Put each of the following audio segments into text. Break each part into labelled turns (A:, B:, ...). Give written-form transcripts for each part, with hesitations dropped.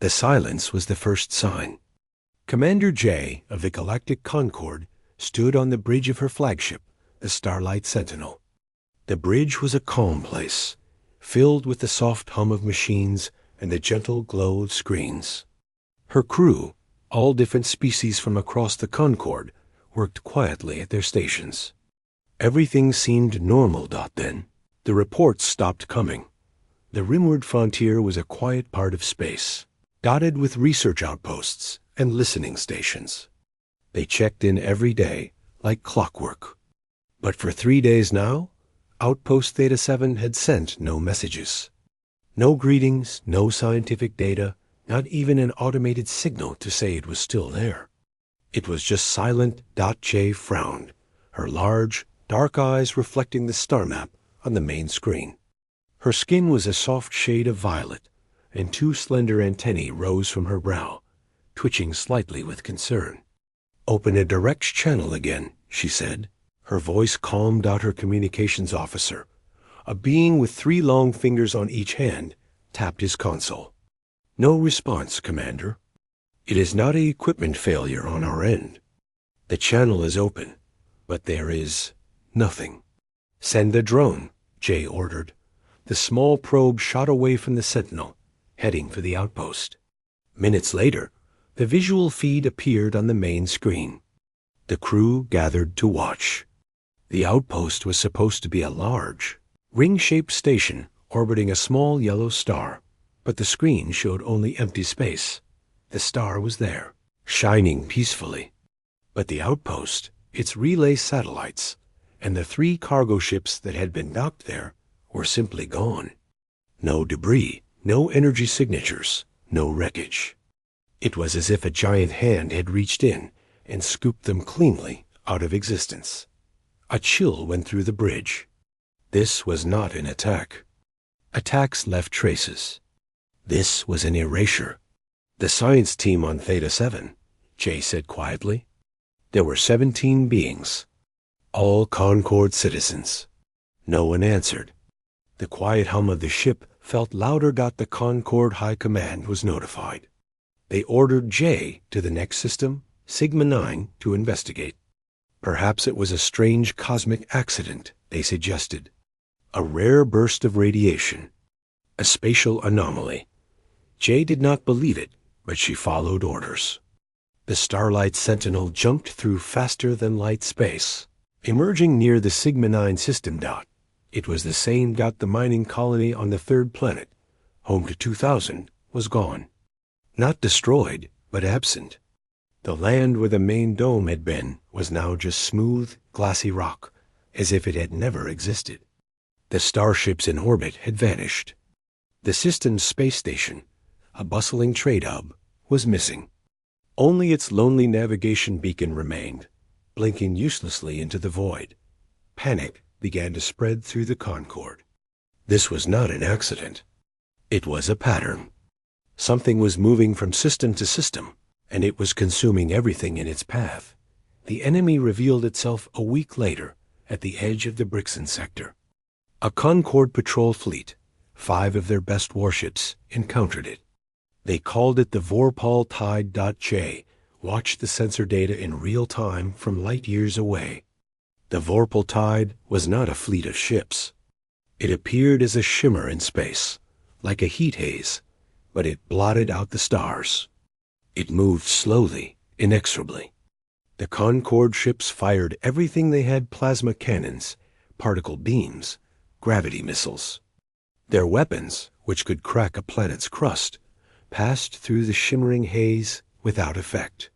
A: The silence was the first sign. Commander J of the Galactic Concorde stood on the bridge of her flagship, the Starlight Sentinel. The bridge was a calm place, filled with the soft hum of machines and the gentle glow of screens. Her crew, all different species from across the Concorde, worked quietly at their stations. Everything seemed normal. Then the reports stopped coming. The rimward frontier was a quiet part of space, dotted with research outposts and listening stations. They checked in every day, like clockwork. But for 3 days now, Outpost Theta 7 had sent no messages. No greetings, no scientific data, not even an automated signal to say it was still there. It was just silent. J frowned, her large, dark eyes reflecting the star map on the main screen. Her skin was a soft shade of violet, and 2 slender antennae rose from her brow, twitching slightly with concern. "Open a direct channel again," she said. Her voice calmed out her communications officer. A being with 3 long fingers on each hand tapped his console. "No response, Commander. It is not an equipment failure on our end. The channel is open, but there is nothing." "Send the drone," Jay ordered. The small probe shot away from the Sentinel, heading for the outpost. Minutes later, the visual feed appeared on the main screen. The crew gathered to watch. The outpost was supposed to be a large, ring-shaped station orbiting a small yellow star, but the screen showed only empty space. The star was there, shining peacefully. But the outpost, its relay satellites, and the 3 cargo ships that had been docked there were simply gone. No debris, no energy signatures, no wreckage. It was as if a giant hand had reached in and scooped them cleanly out of existence. A chill went through the bridge. This was not an attack. Attacks left traces. This was an erasure. "The science team on Theta 7, Jay said quietly. There were 17 beings, all Concorde citizens. No one answered. The quiet hum of the ship felt louder. The Concorde High Command was notified. They ordered J to the next system, Sigma 9, to investigate. Perhaps it was a strange cosmic accident, they suggested. A rare burst of radiation. A spatial anomaly. J did not believe it, but she followed orders. The Starlight Sentinel jumped through faster-than-light space, emerging near the Sigma 9 system. It was the same. The mining colony on the 3rd planet, home to 2000, was gone. Not destroyed, but absent. The land where the main dome had been was now just smooth, glassy rock, as if it had never existed. The starships in orbit had vanished. The system's space station, a bustling trade hub, was missing. Only its lonely navigation beacon remained, blinking uselessly into the void. Panic began to spread through the Concorde. This was not an accident. It was a pattern. Something was moving from system to system, and it was consuming everything in its path. The enemy revealed itself a week later at the edge of the Brixton sector. A Concorde patrol fleet, 5 of their best warships, encountered it. They called it the Vorpal Tide. J watched the sensor data in real time from light years away. The Vorpal Tide was not a fleet of ships. It appeared as a shimmer in space, like a heat haze, but it blotted out the stars. It moved slowly, inexorably. The Concorde ships fired everything they had: plasma cannons, particle beams, gravity missiles. Their weapons, which could crack a planet's crust, passed through the shimmering haze without effect.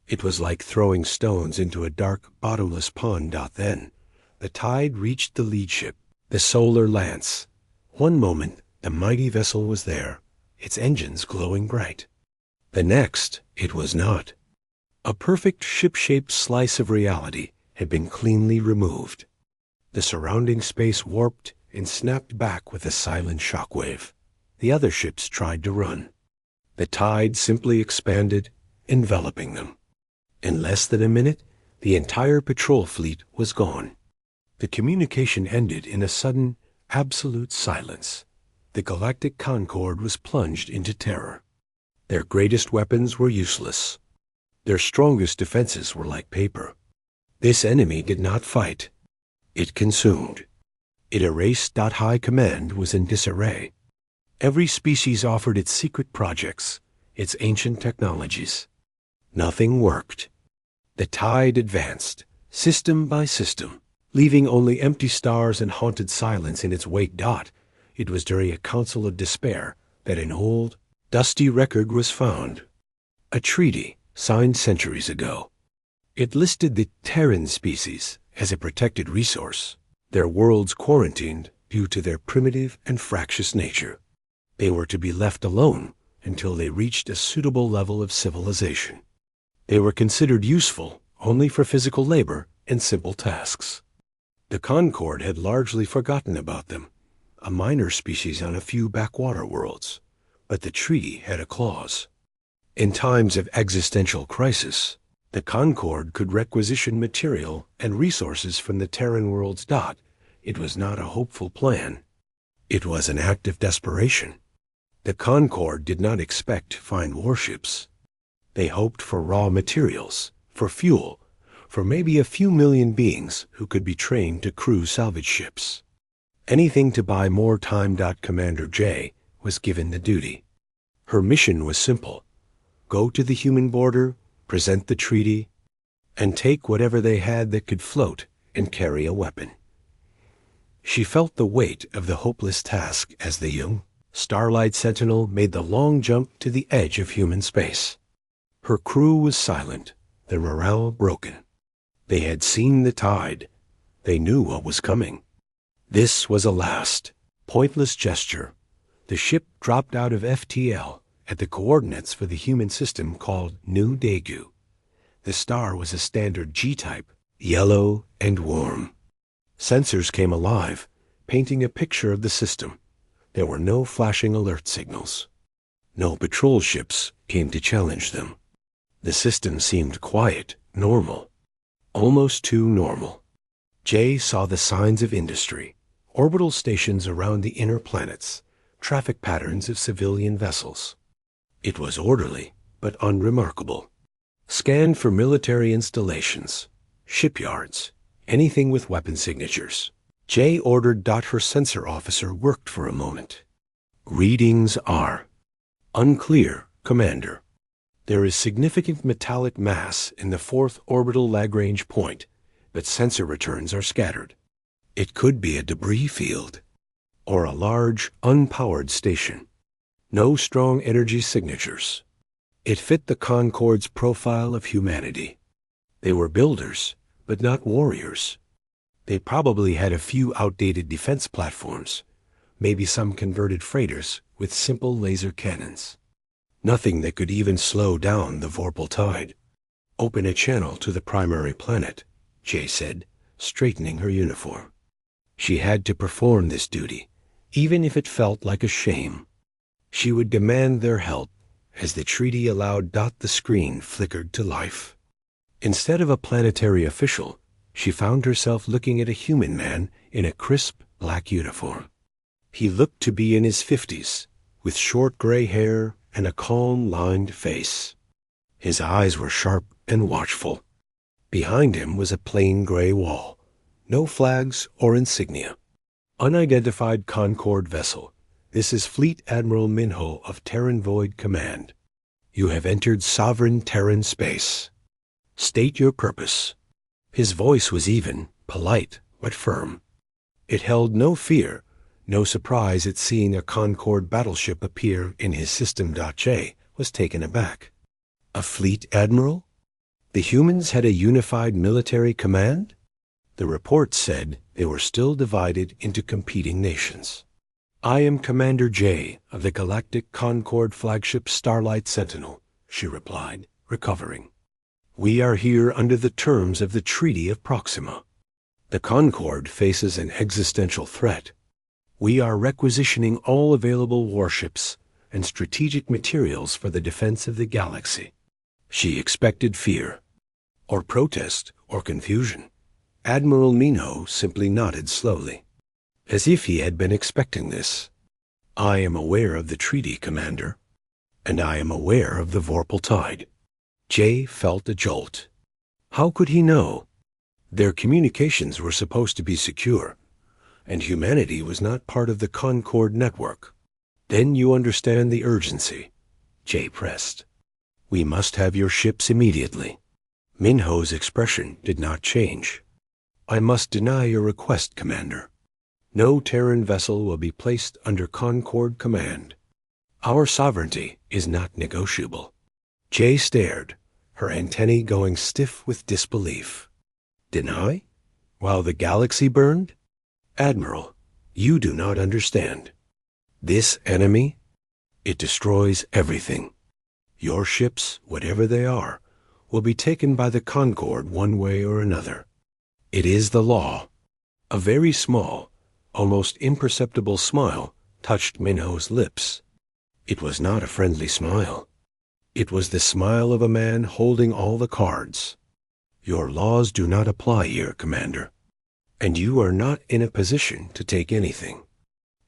A: It was like throwing stones into a dark, bottomless pond. Then the Tide reached the lead ship, the Solar Lance. One moment, the mighty vessel was there, its engines glowing bright. The next, it was not. A perfect ship-shaped slice of reality had been cleanly removed. The surrounding space warped and snapped back with a silent shockwave. The other ships tried to run. The Tide simply expanded, enveloping them. In less than a minute, the entire patrol fleet was gone. The communication ended in a sudden, absolute silence. The Galactic Concorde was plunged into terror. Their greatest weapons were useless. Their strongest defenses were like paper. This enemy did not fight. It consumed. It erased. High Command was in disarray. Every species offered its secret projects, its ancient technologies. Nothing worked. The tide advanced, system by system, leaving only empty stars and haunted silence in its wake. It was during a council of despair that an old, dusty record was found. A treaty signed centuries ago. It listed the Terran species as a protected resource, their worlds quarantined due to their primitive and fractious nature. They were to be left alone until they reached a suitable level of civilization. They were considered useful only for physical labor and simple tasks. The Concord had largely forgotten about them, a minor species on a few backwater worlds, but the treaty had a clause. In times of existential crisis, the Concord could requisition material and resources from the Terran worlds. It was not a hopeful plan. It was an act of desperation. The Concord did not expect to find warships. They hoped for raw materials, for fuel, for maybe a few million beings who could be trained to crew salvage ships. Anything to buy more time. Commander J was given the duty. Her mission was simple: go to the human border, present the treaty, and take whatever they had that could float and carry a weapon. She felt the weight of the hopeless task as the young Starlight Sentinel made the long jump to the edge of human space. Her crew was silent, their morale broken. They had seen the tide. They knew what was coming. This was a last, pointless gesture. The ship dropped out of FTL at the coordinates for the human system called New Daegu. The star was a standard G-type, yellow and warm. Sensors came alive, painting a picture of the system. There were no flashing alert signals. No patrol ships came to challenge them. The system seemed quiet, normal, almost too normal. Jay saw the signs of industry, orbital stations around the inner planets, traffic patterns of civilian vessels. It was orderly, but unremarkable. Scanned for military installations, shipyards, anything with weapon signatures. Jay ordered. Her sensor officer worked for a moment. Readings are unclear, Commander. There is significant metallic mass in the fourth orbital Lagrange point, but sensor returns are scattered. It could be a debris field, or a large, unpowered station. No strong energy signatures. It fit the Concord's profile of humanity. They were builders, but not warriors. They probably had a few outdated defense platforms, maybe some converted freighters with simple laser cannons. Nothing that could even slow down the vorpal tide. Open a channel to the primary planet, Jay said, straightening her uniform. She had to perform this duty, even if it felt like a shame. She would demand their help as the treaty allowed. The screen flickered to life. Instead of a planetary official, she found herself looking at a human man in a crisp black uniform. He looked to be in his 50s, with short gray hair and a calm, lined face. His eyes were sharp and watchful. Behind him was a plain gray wall, no flags or insignia. Unidentified Concord vessel. This is Fleet Admiral Minho of Terran Void Command. You have entered sovereign Terran space. State your purpose. His voice was even, polite, but firm. It held no fear, no surprise at seeing a Concord battleship appear in his system. Jay was taken aback. A fleet admiral? The humans had a unified military command? The report said they were still divided into competing nations. I am Commander J of the Galactic Concord flagship Starlight Sentinel, she replied, recovering. We are here under the terms of the Treaty of Proxima. The Concord faces an existential threat. We are requisitioning all available warships and strategic materials for the defense of the galaxy. She expected fear, or protest, or confusion. Admiral. Minho simply nodded slowly, as if he had been expecting this. I am aware of the treaty, Commander. and I am aware of the vorpal tide. Jay felt a jolt. How could he know? Their communications were supposed to be secure, and humanity was not part of the Concord network. Then you understand the urgency, Jay pressed. We must have your ships immediately. Minho's expression did not change. I must deny your request, Commander. No Terran vessel will be placed under Concord command. Our sovereignty is not negotiable. Jay stared, her antennae going stiff with disbelief. Deny? While the galaxy burned? Admiral, you do not understand. This enemy, it destroys everything. Your ships, whatever they are, will be taken by the Concord one way or another. It is the law. A very small, almost imperceptible smile touched Minho's lips. It was not a friendly smile. It was the smile of a man holding all the cards. Your laws do not apply here, Commander, and you are not in a position to take anything.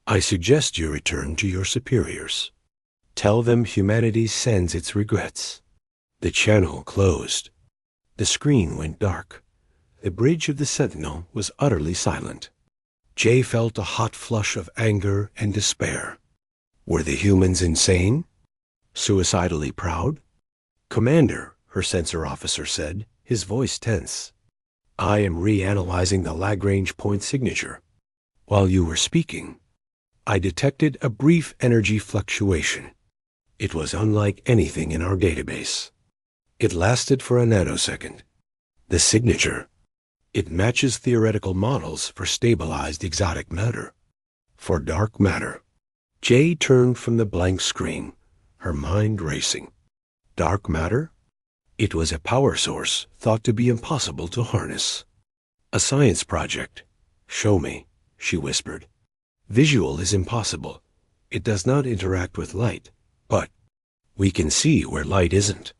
A: I suggest you return to your superiors. Tell them humanity sends its regrets. The channel closed. The screen went dark. The bridge of the Sentinel was utterly silent. Jay felt a hot flush of anger and despair. Were the humans insane? Suicidally proud? Commander, her sensor officer said, his voice tense. I am reanalyzing the Lagrange point signature. While you were speaking, I detected a brief energy fluctuation. It was unlike anything in our database. It lasted for a nanosecond. The signature, it matches theoretical models for stabilized exotic matter. For dark matter. Jay turned from the blank screen, her mind racing. Dark matter? It was a power source thought to be impossible to harness. A science project. Show me, she whispered. Visual is impossible. It does not interact with light, but we can see where light isn't.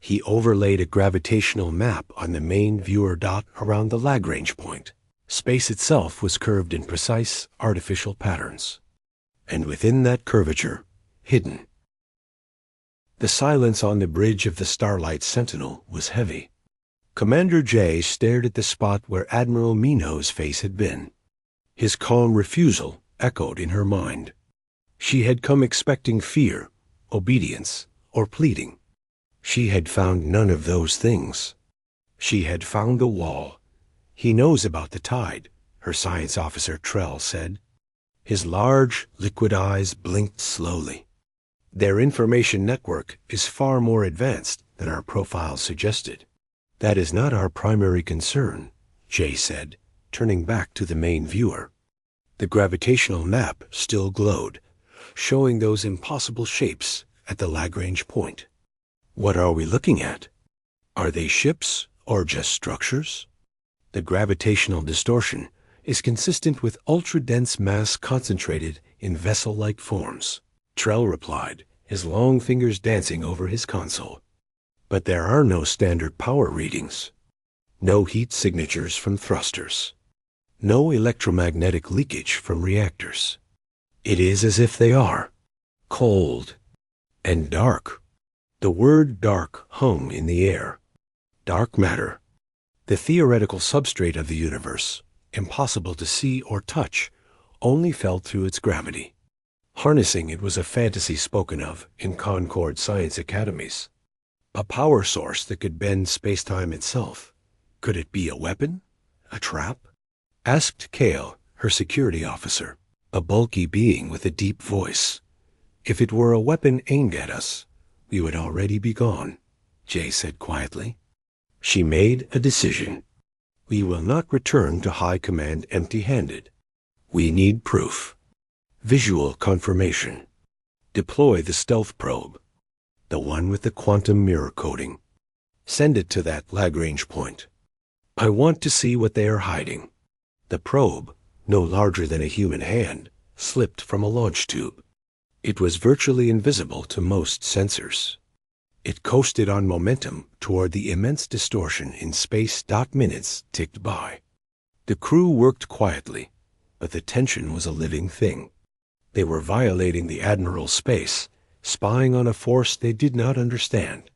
A: He overlaid a gravitational map on the main viewer dot around the Lagrange point. Space itself was curved in precise, artificial patterns. And within that curvature, hidden. The silence on the bridge of the Starlight Sentinel was heavy. Commander Jay stared at the spot where Admiral Minho's face had been. His calm refusal echoed in her mind. She had come expecting fear, obedience, or pleading. She had found none of those things. She had found the wall. He knows about the tide, her science officer Trell said. His large, liquid eyes blinked slowly. Their information network is far more advanced than our profile suggested. That is not our primary concern, Jay said, turning back to the main viewer. The gravitational map still glowed, showing those impossible shapes at the Lagrange point. What are we looking at? Are they ships or just structures? The gravitational distortion is consistent with ultra-dense mass concentrated in vessel-like forms. Trell replied, his long fingers dancing over his console. But there are no standard power readings. No heat signatures from thrusters. No electromagnetic leakage from reactors. It is as if they are. Cold. And dark. The word dark hung in the air. Dark matter. The theoretical substrate of the universe, impossible to see or touch, only felt through its gravity. Harnessing it was a fantasy spoken of in Concord science academies. A power source that could bend space-time itself. Could it be a weapon? A trap? Asked Kale, her security officer, a bulky being with a deep voice. If it were a weapon aimed at us, we would already be gone, Jay said quietly. She made a decision. We will not return to High Command empty-handed. We need proof. Visual confirmation. Deploy the stealth probe, the one with the quantum mirror coating. Send it to that Lagrange point. I want to see what they are hiding. The probe, no larger than a human hand, slipped from a launch tube. It was virtually invisible to most sensors. It coasted on momentum toward the immense distortion in space. Minutes ticked by. The crew worked quietly, but the tension was a living thing. They were violating the Admiral's space, spying on a force they did not understand.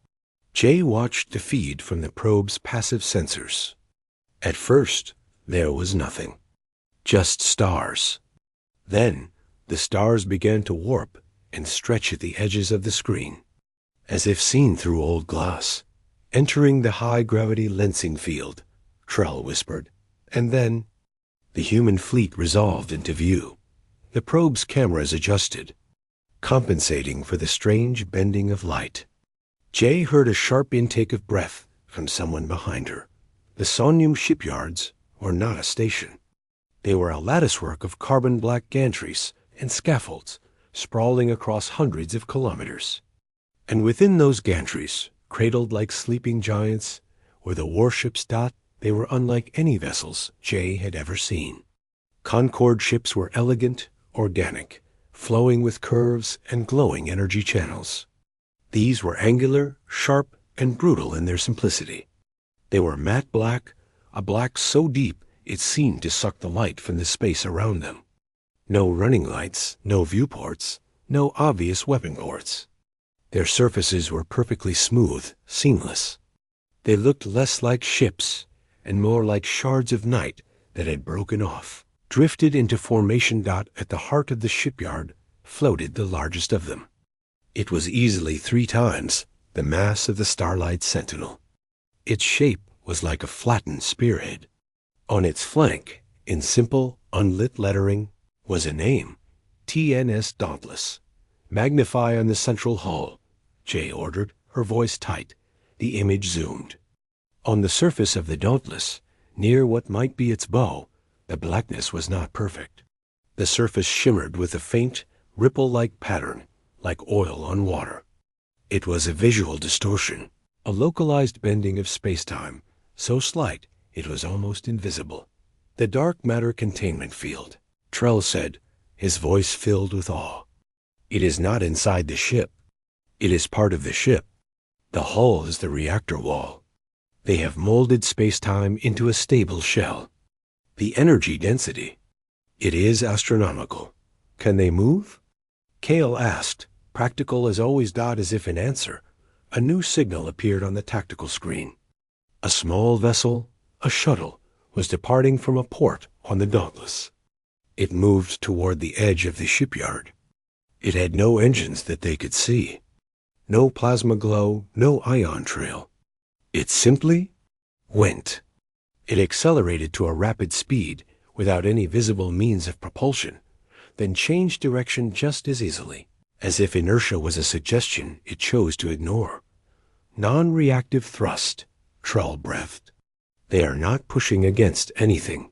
A: Jay watched the feed from the probe's passive sensors. At first, there was nothing. Just stars. Then, the stars began to warp and stretch at the edges of the screen, as if seen through old glass. Entering the high-gravity lensing field, Trell whispered, and then the human fleet resolved into view. The probe's cameras adjusted, compensating for the strange bending of light. Jay heard a sharp intake of breath from someone behind her. The Sonium shipyards were not a station. They were a latticework of carbon-black gantries and scaffolds sprawling across hundreds of kilometers. And within those gantries, cradled like sleeping giants, were the warships. They were unlike any vessels Jay had ever seen. Concord ships were elegant, organic, flowing with curves and glowing energy channels. These were angular, sharp, and brutal in their simplicity. They were matte black, a black so deep it seemed to suck the light from the space around them. No running lights, no viewports, no obvious weapon ports. Their surfaces were perfectly smooth, seamless. They looked less like ships and more like shards of night that had broken off. Drifted into formation. At the heart of the shipyard floated the largest of them. It was easily 3 times the mass of the Starlight Sentinel. Its shape was like a flattened spearhead. On its flank, in simple, unlit lettering, was a name, TNS Dauntless. Magnify on the central hull, Jay ordered, her voice tight. The image zoomed. On the surface of the Dauntless, near what might be its bow, the blackness was not perfect. The surface shimmered with a faint, ripple-like pattern, like oil on water. It was a visual distortion, a localized bending of space-time, so slight it was almost invisible. The dark matter containment field, Trell said, his voice filled with awe. It is not inside the ship. It is part of the ship. The hull is the reactor wall. They have molded space-time into a stable shell. The energy density, it is astronomical. Can they move? Cale asked, practical as always. As if in answer, a new signal appeared on the tactical screen. A small vessel, a shuttle, was departing from a port on the Dauntless. It moved toward the edge of the shipyard. It had no engines that they could see. No plasma glow, no ion trail. It simply went. It accelerated to a rapid speed without any visible means of propulsion, then changed direction just as easily, as if inertia was a suggestion it chose to ignore. Non-reactive thrust, Trell breathed. They are not pushing against anything.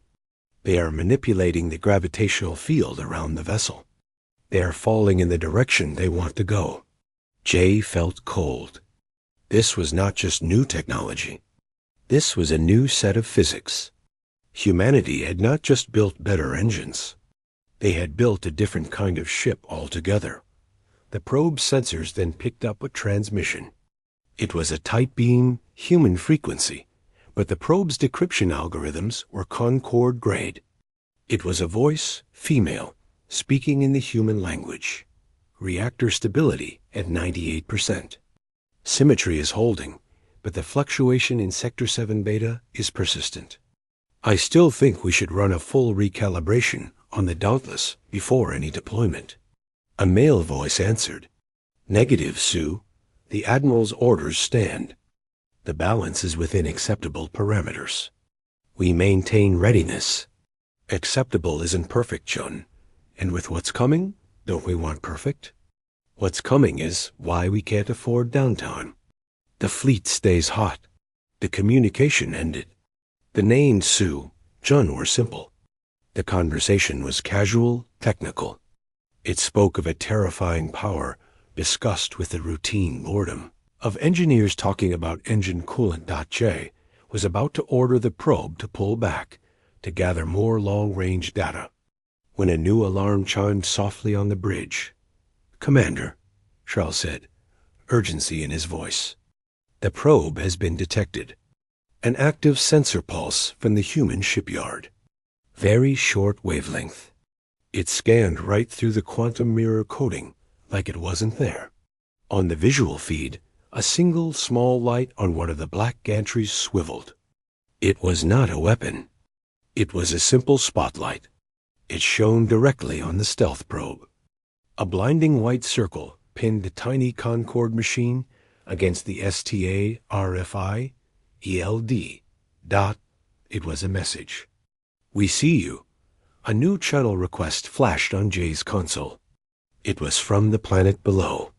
A: They are manipulating the gravitational field around the vessel. They are falling in the direction they want to go. Jay felt cold. This was not just new technology. This was a new set of physics. Humanity had not just built better engines. They had built a different kind of ship altogether. The probe sensors then picked up a transmission. It was a tight beam, human frequency, but the probe's decryption algorithms were Concord grade. It was a voice, female, speaking in the human language. Reactor stability at 98%. Symmetry is holding, but the fluctuation in Sector 7 Beta is persistent. I still think we should run a full recalibration on the Dauntless before any deployment. A male voice answered. Negative, Sue. The Admiral's orders stand. The balance is within acceptable parameters. We maintain readiness. Acceptable isn't perfect, Chun. And with what's coming, don't we want perfect? What's coming is why we can't afford downtime. The fleet stays hot. The communication ended. The names Sue, Jun were simple. The conversation was casual, technical. It spoke of a terrifying power discussed with the routine boredom of engineers talking about engine coolant. J was about to order the probe to pull back to gather more long-range data when a new alarm chimed softly on the bridge. Commander, Trell said, urgency in his voice. The probe has been detected. An active sensor pulse from the human shipyard. Very short wavelength. It scanned right through the quantum mirror coating like it wasn't there. On the visual feed, a single small light on one of the black gantries swiveled. It was not a weapon. It was a simple spotlight. It shone directly on the stealth probe. A blinding white circle pinned the tiny Concorde machine against the STA RFI ELD. It was a message. "We see you." A new channel request flashed on Jay's console. It was from the planet below.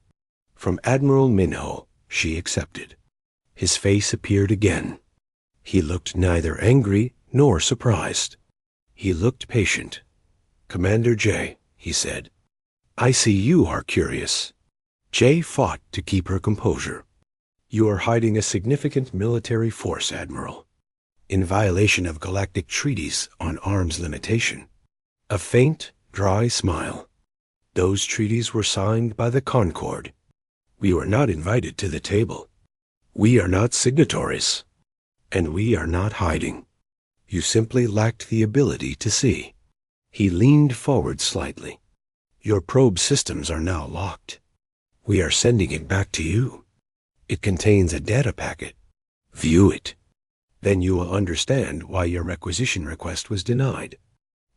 A: From Admiral Minho. She accepted. His face appeared again. He looked neither angry nor surprised. He looked patient. "Commander Jay," he said, "I see you are curious." Jay fought to keep her composure. "You are hiding a significant military force, Admiral, in violation of galactic treaties on arms limitation." A faint, dry smile. "Those treaties were signed by the Concorde. We were not invited to the table. We are not signatories. And we are not hiding. You simply lacked the ability to see." He leaned forward slightly. "Your probe systems are now locked. We are sending it back to you. It contains a data packet. View it. Then you will understand why your requisition request was denied."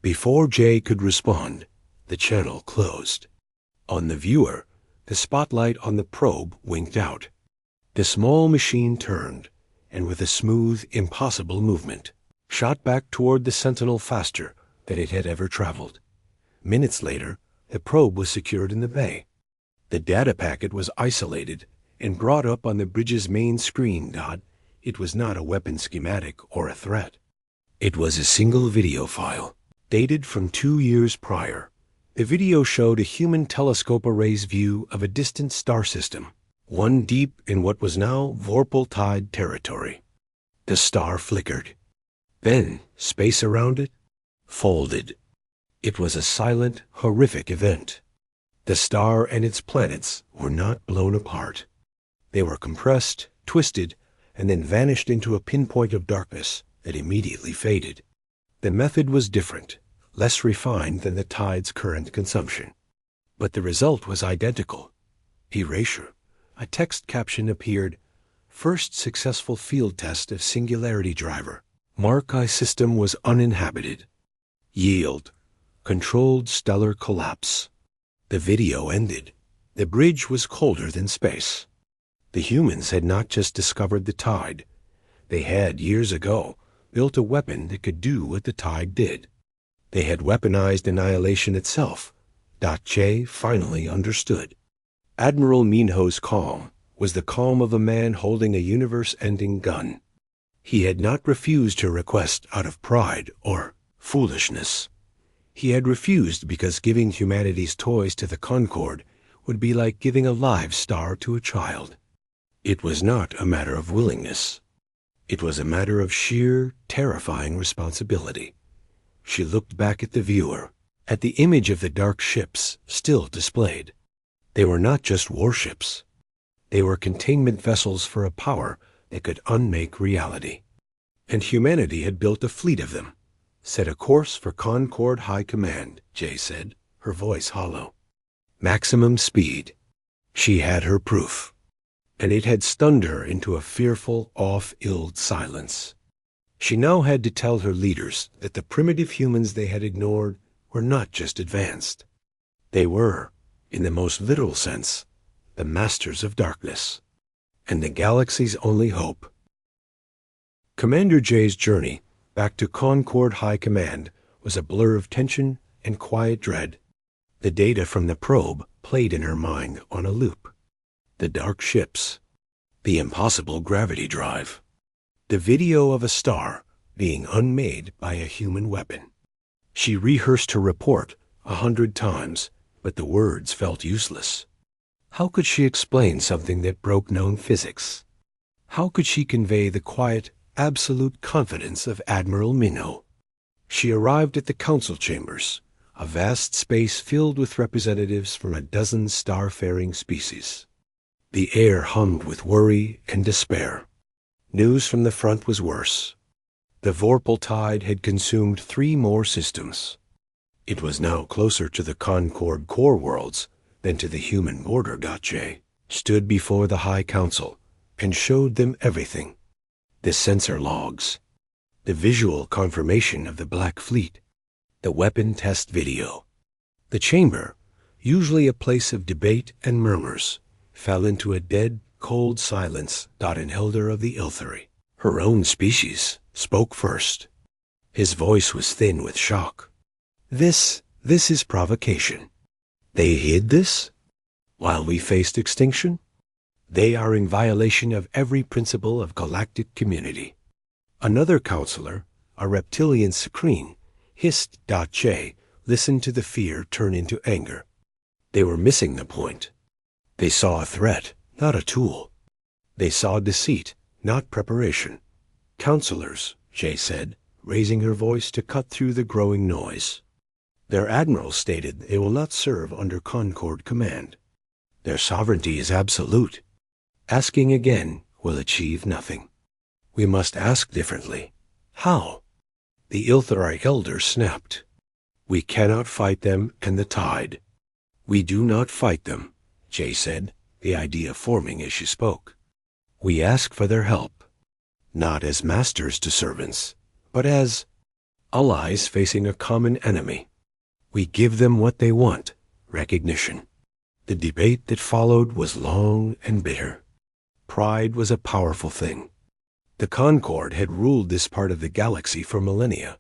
A: Before Jay could respond, the channel closed. On the viewer, the spotlight on the probe winked out. The small machine turned, and with a smooth, impossible movement, shot back toward the Sentinel faster than it had ever traveled. Minutes later, the probe was secured in the bay. The data packet was isolated and brought up on the bridge's main screen. It was not a weapon schematic or a threat. It was a single video file, dated from 2 years prior. The video showed a human telescope array's view of a distant star system, one deep in what was now Vorpal Tide territory. The star flickered. Then, space around it folded. It was a silent, horrific event. The star and its planets were not blown apart. They were compressed, twisted, and then vanished into a pinpoint of darkness that immediately faded. The method was different, less refined than the tide's current consumption. But the result was identical. Erasure. A text caption appeared: "First successful field test of Singularity Driver. Mark-I system was uninhabited. Yield. Controlled stellar collapse." The video ended. The bridge was colder than space. The humans had not just discovered the tide. They had, years ago, built a weapon that could do what the tide did. They had weaponized annihilation itself. Jay finally understood. Admiral Minho's calm was the calm of a man holding a universe-ending gun. He had not refused her request out of pride or foolishness. He had refused because giving humanity's toys to the Concorde would be like giving a live star to a child. It was not a matter of willingness. It was a matter of sheer, terrifying responsibility. She looked back at the viewer, at the image of the dark ships still displayed. They were not just warships. They were containment vessels for a power that could unmake reality. And humanity had built a fleet of them. "Set a course for Concorde High Command," Jay said, her voice hollow. "Maximum speed." She had her proof. And it had stunned her into a fearful, off-illed silence. She now had to tell her leaders that the primitive humans they had ignored were not just advanced. They were, in the most literal sense, the masters of darkness, and the galaxy's only hope. Commander Jay's journey back to Concorde High Command was a blur of tension and quiet dread. The data from the probe played in her mind on a loop. The dark ships, the impossible gravity drive, the video of a star being unmade by a human weapon. She rehearsed her report 100 times, but the words felt useless. How could she explain something that broke known physics? How could she convey the quiet, absolute confidence of Admiral Minho? She arrived at the council chambers, a vast space filled with representatives from a dozen star-faring species. The air hummed with worry and despair. News from the front was worse. The Vorpal Tide had consumed 3 more systems. It was now closer to the Concorde core worlds than to the human border. Jay stood before the High Council and showed them everything. The sensor logs, the visual confirmation of the Black Fleet, the weapon test video. The chamber, usually a place of debate and murmurs, fell into a dead, cold silence. Elder of the Iltheri, her own species, spoke first. His voice was thin with shock. This is provocation. They hid this while we faced extinction? They are in violation of every principle of galactic community. Another counselor, a reptilian screen, hissed. J listened to the fear turn into anger. They were missing the point. They saw a threat, not a tool. They saw deceit, not preparation. Counselors, Jay said, raising her voice to cut through the growing noise. Their admiral stated they will not serve under Concord command. Their sovereignty is absolute. Asking again will achieve nothing. We must ask differently. How? The Iltheri elder snapped. We cannot fight them and the tide. We do not fight them, Jay said, the idea forming as she spoke. We ask for their help, not as masters to servants, but as allies facing a common enemy. We give them what they want, recognition. The debate that followed was long and bitter. Pride was a powerful thing. The Concord had ruled this part of the galaxy for millennia.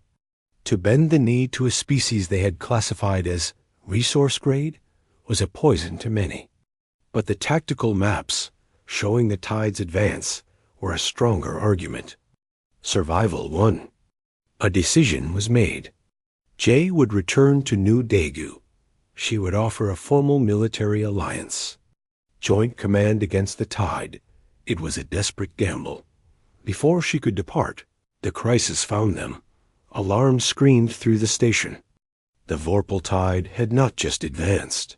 A: To bend the knee to a species they had classified as resource grade was a poison to many. But the tactical maps, showing the tide's advance, were a stronger argument. Survival won. A decision was made. Jay would return to New Daegu. She would offer a formal military alliance. Joint command against the tide. It was a desperate gamble. Before she could depart, the crisis found them. Alarms screamed through the station. The Vorpal tide had not just advanced.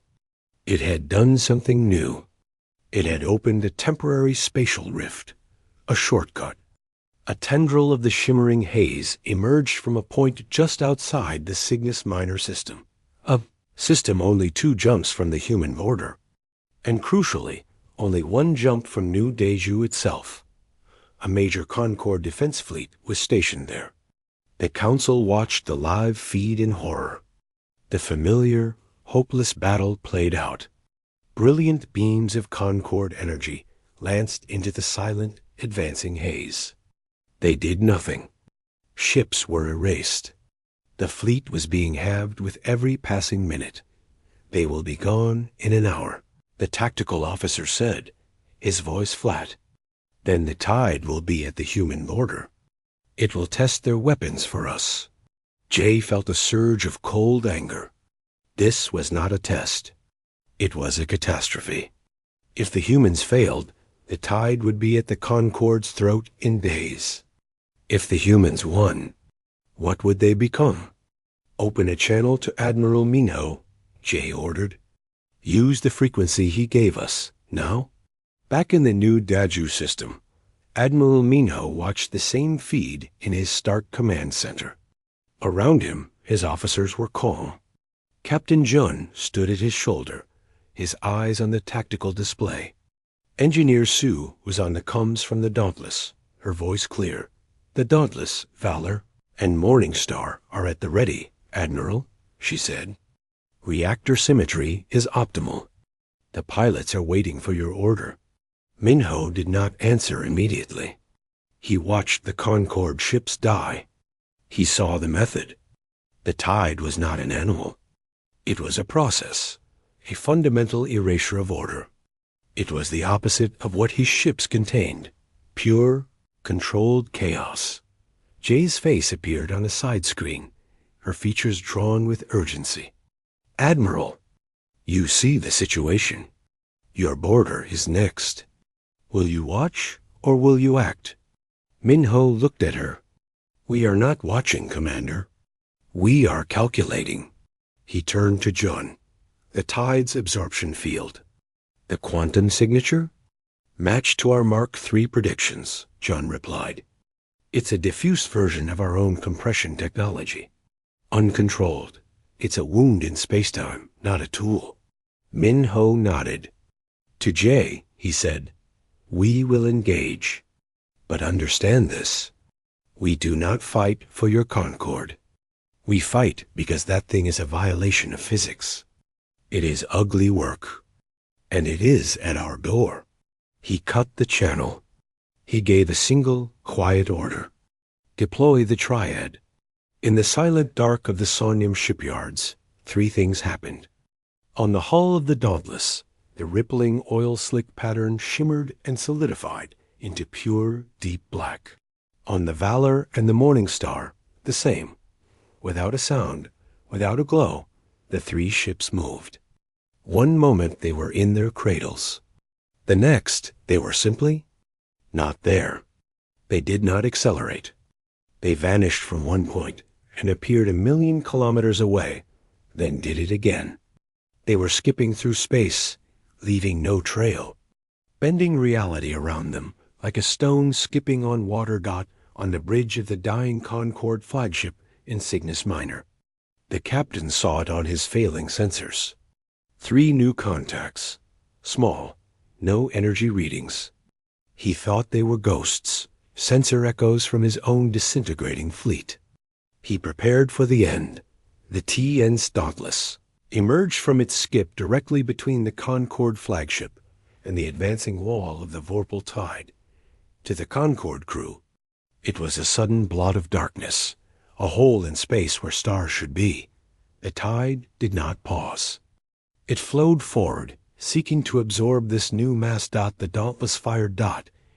A: It had done something new. It had opened a temporary spatial rift, a shortcut. A tendril of the shimmering haze emerged from a point just outside the Cygnus Minor system, a system only 2 jumps from the human border, and crucially, only 1 jump from New Daegu itself. A major Concord defense fleet was stationed there. The Council watched the live feed in horror. The familiar, hopeless battle played out. Brilliant beams of Concord energy lanced into the silent, advancing haze. They did nothing. Ships were erased. The fleet was being halved with every passing minute. They will be gone in an hour, the tactical officer said, his voice flat. Then the tide will be at the human border. It will test their weapons for us. Jay felt a surge of cold anger. This was not a test. It was a catastrophe. If the humans failed, the tide would be at the Concord's throat in days. If the humans won, what would they become? Open a channel to Admiral Minho, Jay ordered. Use the frequency he gave us, now? Back in the New Daegu system, Admiral Minho watched the same feed in his Stark Command Center. Around him, his officers were calm. Captain Jun stood at his shoulder, his eyes on the tactical display. Engineer Sue was on the comms from the Dauntless, her voice clear. The Dauntless, Valor, and Morningstar are at the ready, Admiral, she said. Reactor symmetry is optimal. The pilots are waiting for your order. Minho did not answer immediately. He watched the Concord ships die. He saw the method. The tide was not an animal. It was a process, a fundamental erasure of order. It was the opposite of what his ships contained, pure, controlled chaos. Jay's face appeared on a side screen, her features drawn with urgency. Admiral, you see the situation. Your border is next. Will you watch or will you act? Minho looked at her. We are not watching, Commander. We are calculating. He turned to John. The tide's absorption field. The quantum signature? Matched to our Mark III predictions, John replied. It's a diffuse version of our own compression technology. Uncontrolled. It's a wound in spacetime, not a tool. Minho nodded. To Jay, he said, "We will engage. But understand this. We do not fight for your Concord. We fight because that thing is a violation of physics. It is ugly work. And it is at our door." He cut the channel. He gave a single, quiet order. Deploy the triad. In the silent dark of the Sonyum shipyards, three things happened. On the hull of the Dauntless, the rippling oil slick pattern shimmered and solidified into pure, deep black. On the Valor and the Morning Star, the same. Without a sound, without a glow, the three ships moved. One moment they were in their cradles. The next, they were simply not there. They did not accelerate. They vanished from one point and appeared 1,000,000 kilometers away, then did it again. They were skipping through space, leaving no trail, bending reality around them like a stone skipping on water on the bridge of the dying Concorde flagship in Cygnus Minor. The captain saw it on his failing sensors. 3 new contacts, small, no energy readings. He thought they were ghosts, sensor echoes from his own disintegrating fleet. He prepared for the end. The TN Dauntless emerged from its skip directly between the Concorde flagship and the advancing wall of the Vorpal Tide. To the Concorde crew, it was a sudden blot of darkness, a hole in space where stars should be. The tide did not pause. It flowed forward, seeking to absorb this new mass. The Dauntless fired.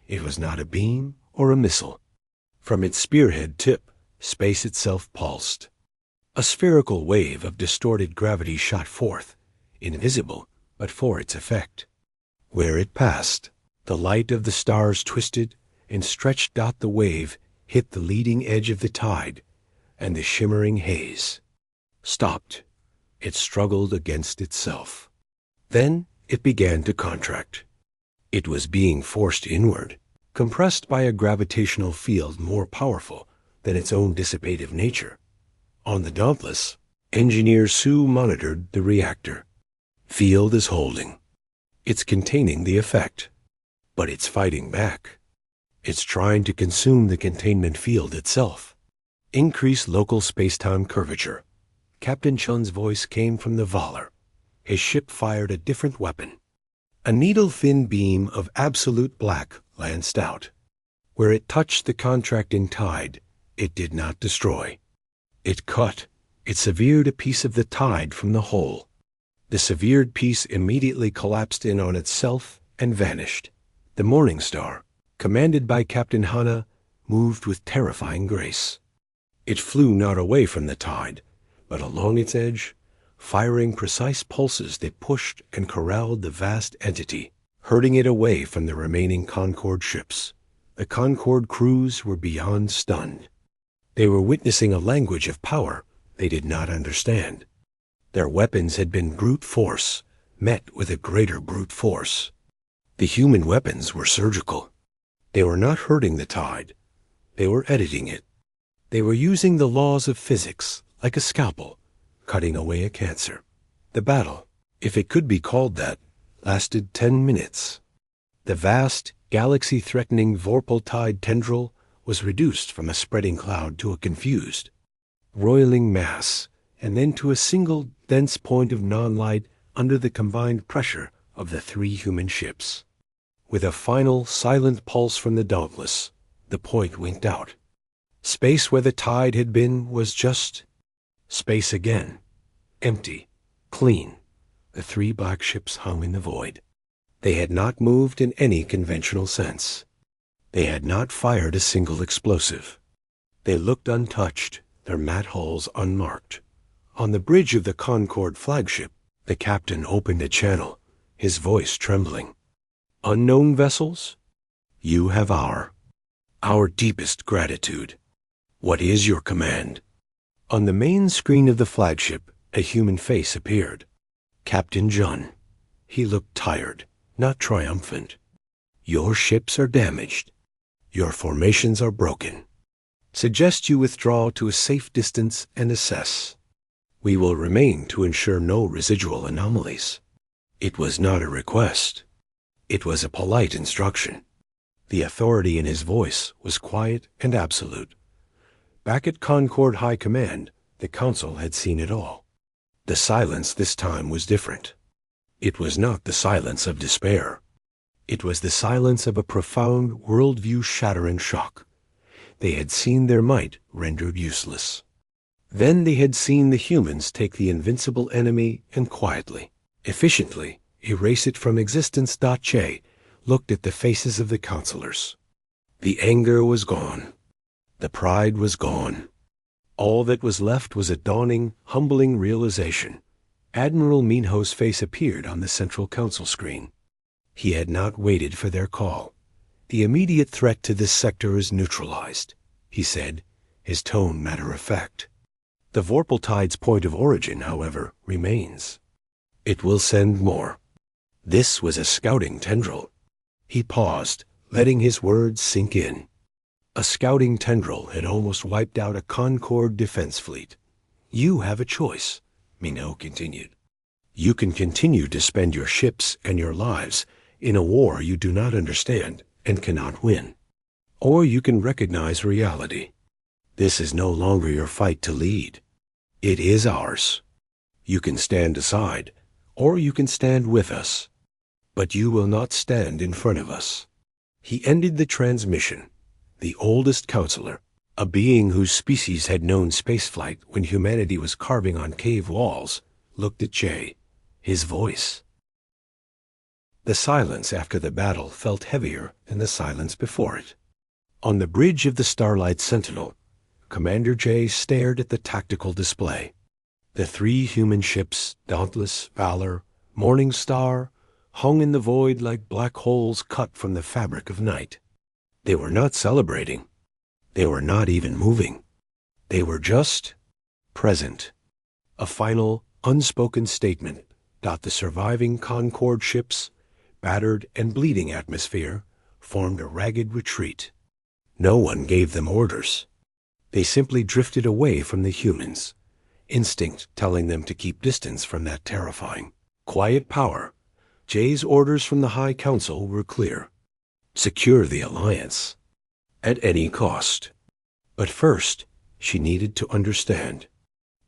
A: It was not a beam or a missile. From its spearhead tip, space itself pulsed. A spherical wave of distorted gravity shot forth, invisible but for its effect. Where it passed, the light of the stars twisted and stretched. The wave hit the leading edge of the tide, and the shimmering haze stopped. It struggled against itself. Then it began to contract. It was being forced inward, compressed by a gravitational field more powerful than its own dissipative nature. On the Dauntless, Engineer Sue monitored the reactor. Field is holding. It's containing the effect. But it's fighting back. It's trying to consume the containment field itself. Increase local space-time curvature. Captain Chun's voice came from the Valor. His ship fired a different weapon. A needle-thin beam of absolute black lanced out. Where it touched the contracting tide, it did not destroy. It cut. It severed a piece of the tide from the hole. The severed piece immediately collapsed in on itself and vanished. The Morning Star, commanded by Captain Hana, moved with terrifying grace. It flew not away from the tide, but along its edge, firing precise pulses that pushed and corralled the vast entity, herding it away from the remaining Concorde ships. The Concorde crews were beyond stunned. They were witnessing a language of power they did not understand. Their weapons had been brute force, met with a greater brute force. The human weapons were surgical. They were not hurting the tide. They were editing it. They were using the laws of physics like a scalpel, cutting away a cancer. The battle, if it could be called that, lasted 10 minutes. The vast, galaxy-threatening Vorpal Tide tendril was reduced from a spreading cloud to a confused, roiling mass, and then to a single dense point of non-light under the combined pressure of the 3 human ships. With a final, silent pulse from the Dauntless, the point winked out. Space where the tide had been was just space again. Empty, clean. The 3 black ships hung in the void. They had not moved in any conventional sense. They had not fired a single explosive. They looked untouched, their matte hulls unmarked. On the bridge of the Concorde flagship, the captain opened a channel, his voice trembling. "Unknown vessels? You have our deepest gratitude. What is your command?" On the main screen of the flagship, a human face appeared. Captain Jun. He looked tired, not triumphant. "Your ships are damaged. Your formations are broken. Suggest you withdraw to a safe distance and assess. We will remain to ensure no residual anomalies." It was not a request. It was a polite instruction. The authority in his voice was quiet and absolute. Back at Concord High Command, the Council had seen it all. The silence this time was different. It was not the silence of despair. It was the silence of a profound, worldview-shattering shock. They had seen their might rendered useless. Then they had seen the humans take the invincible enemy and quietly, efficiently, erase it from existence. Che looked at the faces of the counselors. The anger was gone. The pride was gone. All that was left was a dawning, humbling realization. Admiral Minho's face appeared on the Central Council screen. He had not waited for their call. "The immediate threat to this sector is neutralized," he said, his tone matter-of-fact. "The Vorpal-Tide's point of origin, however, remains. It will send more." This was a scouting tendril. He paused, letting his words sink in. A scouting tendril had almost wiped out a Concord defense fleet. "You have a choice," Minho continued. "You can continue to spend your ships and your lives in a war you do not understand and cannot win. Or you can recognize reality. This is no longer your fight to lead. It is ours. You can stand aside, or you can stand with us. But you will not stand in front of us." He ended the transmission. The oldest counselor, a being whose species had known spaceflight when humanity was carving on cave walls, looked at Jay, his voice. The silence after the battle felt heavier than the silence before it. On the bridge of the Starlight Sentinel, Commander Jay stared at the tactical display. The 3 human ships, Dauntless, Valor, Morning Star, hung in the void like black holes cut from the fabric of night. They were not celebrating. They were not even moving. They were just present. A final, unspoken statement. The surviving Concord ships, battered and bleeding atmosphere, formed a ragged retreat. No one gave them orders. They simply drifted away from the humans, instinct telling them to keep distance from that terrifying, quiet power. Jay's orders from the High Council were clear. Secure the Alliance. At any cost. But first, she needed to understand.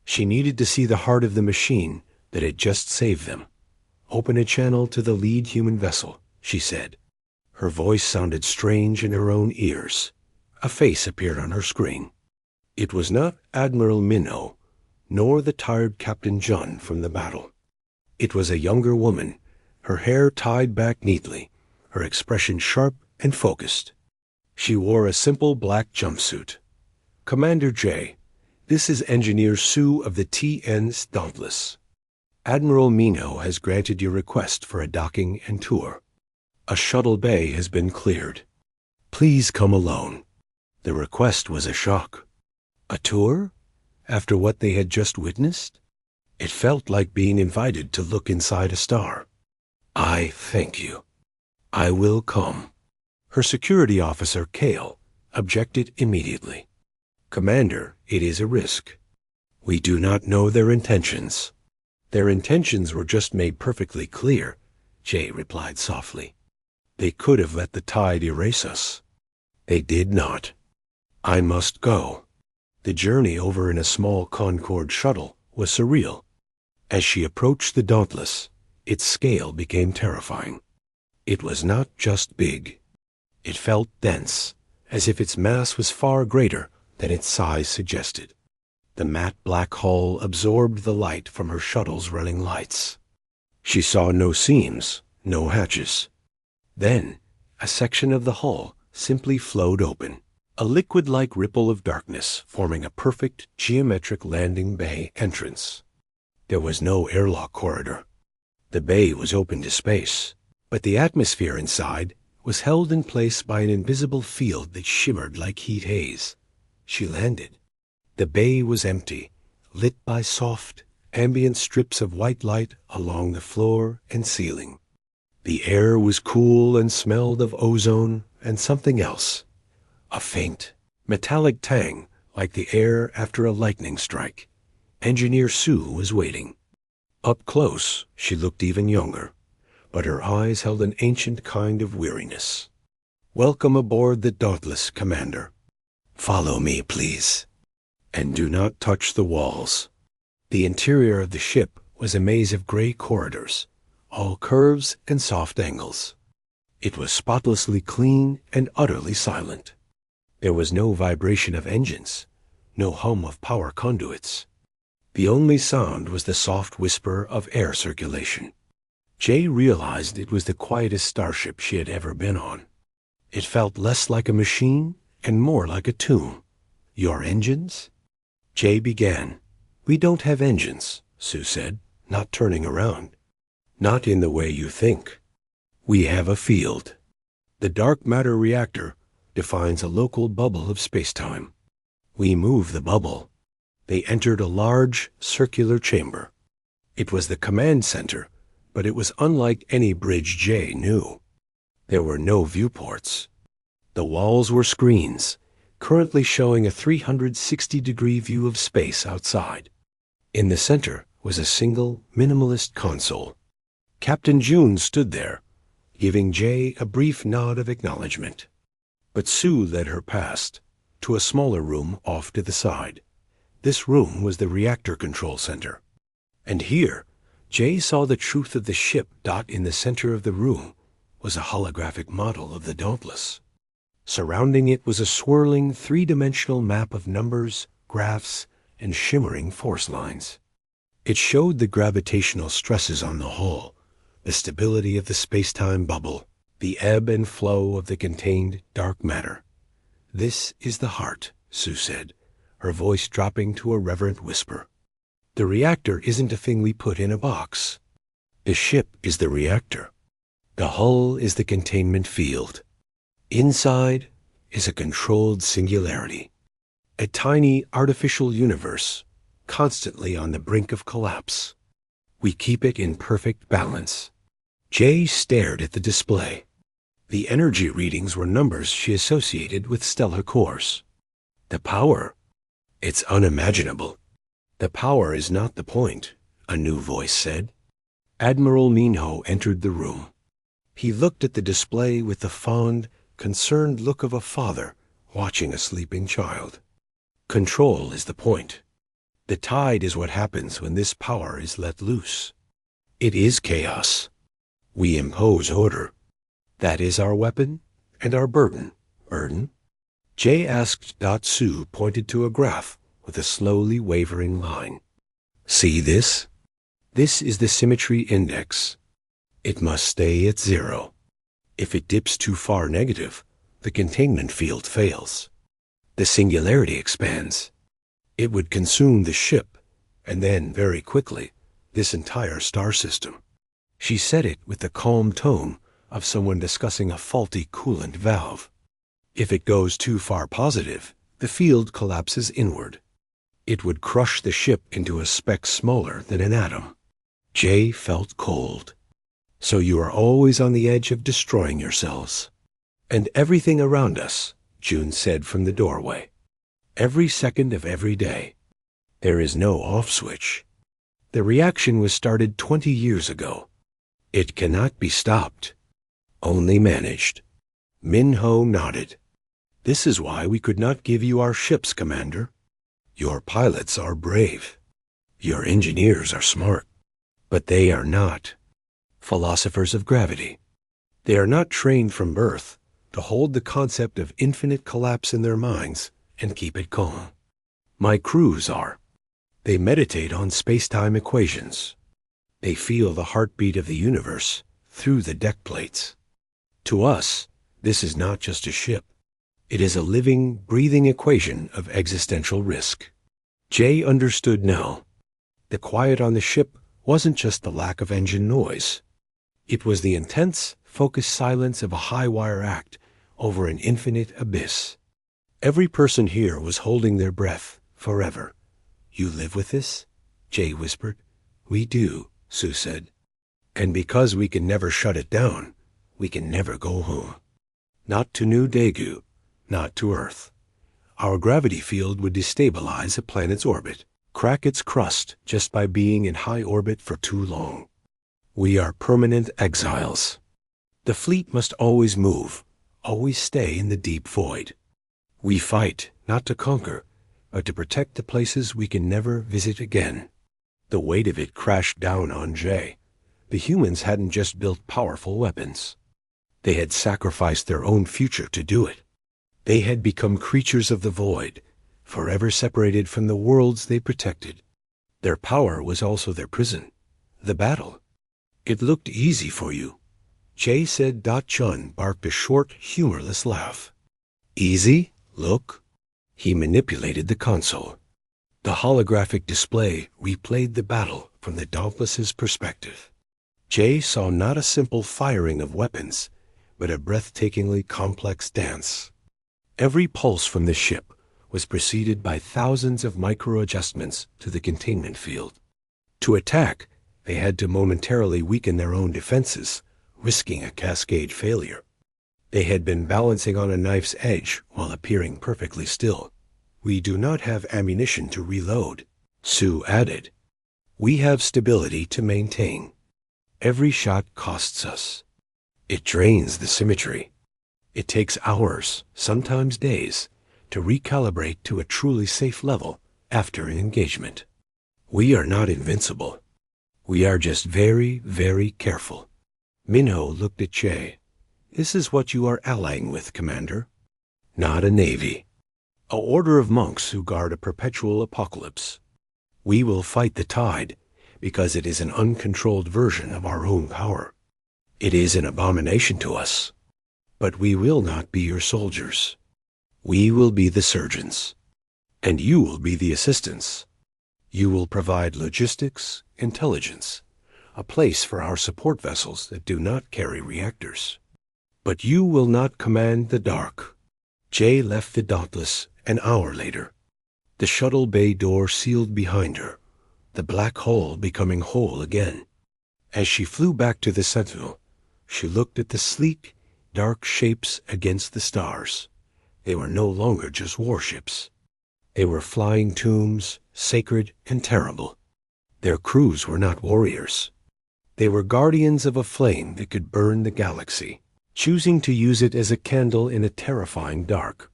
A: She needed to see the heart of the machine that had just saved them. "Open a channel to the lead human vessel," she said. Her voice sounded strange in her own ears. A face appeared on her screen. It was not Admiral Minho, nor the tired Captain John from the battle. It was a younger woman, her hair tied back neatly, her expression sharp and focused. She wore a simple black jumpsuit. "Commander Jay, this is Engineer Sue of the TN's Dauntless. Admiral Minho has granted your request for a docking and tour. A shuttle bay has been cleared. Please come alone." The request was a shock. A tour? After what they had just witnessed? It felt like being invited to look inside a star. "I thank you. I will come." Her security officer, Kale, objected immediately. "Commander, it is a risk. We do not know their intentions." "Their intentions were just made perfectly clear," Jay replied softly. "They could have let the tide erase us. They did not. I must go." The journey over in a small Concord shuttle was surreal. As she approached the Dauntless, its scale became terrifying. It was not just big. It felt dense, as if its mass was far greater than its size suggested. The matte black hull absorbed the light from her shuttle's running lights. She saw no seams, no hatches. Then, a section of the hull simply flowed open, a liquid-like ripple of darkness forming a perfect geometric landing bay entrance. There was no airlock corridor. The bay was open to space, but the atmosphere inside was held in place by an invisible field that shimmered like heat haze. She landed. The bay was empty, lit by soft, ambient strips of white light along the floor and ceiling. The air was cool and smelled of ozone and something else, a faint, metallic tang like the air after a lightning strike. Engineer Sue was waiting. Up close, she looked even younger. but her eyes held an ancient kind of weariness. "Welcome aboard the Dauntless, Commander. Follow me, please. And do not touch the walls." The interior of the ship was a maze of gray corridors, all curves and soft angles. It was spotlessly clean and utterly silent. There was no vibration of engines, no hum of power conduits. The only sound was the soft whisper of air circulation. Jay realized it was the quietest starship she had ever been on. It felt less like a machine and more like a tomb. "Your engines?" Jay began. "We don't have engines," Sue said, not turning around. "Not in the way you think. We have a field. The dark matter reactor defines a local bubble of spacetime. We move the bubble." They entered a large, circular chamber. It was the command center, but it was unlike any bridge Jay knew. There were no viewports. The walls were screens, currently showing a 360-degree view of space outside. In the center was a single, minimalist console. Captain June stood there, giving Jay a brief nod of acknowledgement. But Sue led her past, to a smaller room off to the side. This room was the reactor control center. And here, Jay saw the truth of the ship. In the center of the room was a holographic model of the Dauntless. Surrounding it was a swirling, three-dimensional map of numbers, graphs, and shimmering force lines. It showed the gravitational stresses on the hull, the stability of the space-time bubble, the ebb and flow of the contained dark matter. "This is the heart," Sue said, her voice dropping to a reverent whisper. "The reactor isn't a thing we put in a box. The ship is the reactor. The hull is the containment field. Inside is a controlled singularity, a tiny artificial universe, constantly on the brink of collapse. We keep it in perfect balance." Jay stared at the display. The energy readings were numbers she associated with stellar cores. The power, it's unimaginable. "The power is not the point," a new voice said. Admiral Minho entered the room. He looked at the display with the fond, concerned look of a father watching a sleeping child. "Control is the point. The tide is what happens when this power is let loose. It is chaos. We impose order. That is our weapon and our burden." "Burden?" Jay asked. Sue pointed to a graph with a slowly wavering line. "See this? This is the symmetry index. It must stay at 0. If it dips too far negative, the containment field fails. The singularity expands. It would consume the ship, and then, very quickly, this entire star system." She said it with the calm tone of someone discussing a faulty coolant valve. "If it goes too far positive, the field collapses inward. It would crush the ship into a speck smaller than an atom." Jay felt cold. "So you are always on the edge of destroying yourselves." "And everything around us," June said from the doorway. "Every second of every day. There is no off switch. The reaction was started 20 years ago. It cannot be stopped, only managed." Minho nodded. "This is why we could not give you our ships, Commander. Your pilots are brave. Your engineers are smart. But they are not philosophers of gravity. They are not trained from birth to hold the concept of infinite collapse in their minds and keep it calm. My crews are. They meditate on space-time equations. They feel the heartbeat of the universe through the deck plates. To us, this is not just a ship. It is a living, breathing equation of existential risk." Jay understood now. The quiet on the ship wasn't just the lack of engine noise. It was the intense, focused silence of a high-wire act over an infinite abyss. Every person here was holding their breath forever. "You live with this?" Jay whispered. "We do," Sue said. "And because we can never shut it down, we can never go home. Not to New Daegu, not to Earth. Our gravity field would destabilize a planet's orbit, crack its crust just by being in high orbit for too long. We are permanent exiles. The fleet must always move, always stay in the deep void. We fight, not to conquer, but to protect the places we can never visit again. The weight of it crashed down on Jay. The humans hadn't just built powerful weapons. They had sacrificed their own future to do it. They had become creatures of the void, forever separated from the worlds they protected. Their power was also their prison, the battle. It looked easy for you, Jay said. Chun barked a short, humorless laugh. Easy? Look. He manipulated the console. The holographic display replayed the battle from the Dauntless's perspective. Jay saw not a simple firing of weapons, but a breathtakingly complex dance. Every pulse from the ship was preceded by thousands of micro-adjustments to the containment field. To attack, they had to momentarily weaken their own defenses, risking a cascade failure. They had been balancing on a knife's edge while appearing perfectly still. We do not have ammunition to reload, Sue added. We have stability to maintain. Every shot costs us. It drains the symmetry. It takes hours, sometimes days, to recalibrate to a truly safe level after an engagement. We are not invincible. We are just very, very careful. Minho looked at Jay. This is what you are allying with, Commander. Not a navy. A order of monks who guard a perpetual apocalypse. We will fight the tide because it is an uncontrolled version of our own power. It is an abomination to us. But we will not be your soldiers. We will be the surgeons. And you will be the assistants. You will provide logistics, intelligence, a place for our support vessels that do not carry reactors. But you will not command the dark. Jay left the Dauntless an hour later. The shuttle bay door sealed behind her, the black hole becoming whole again. As she flew back to the Sentinel, she looked at the sleek, dark shapes against the stars. They were no longer just warships. They were flying tombs, sacred and terrible. Their crews were not warriors. They were guardians of a flame that could burn the galaxy, choosing to use it as a candle in a terrifying dark.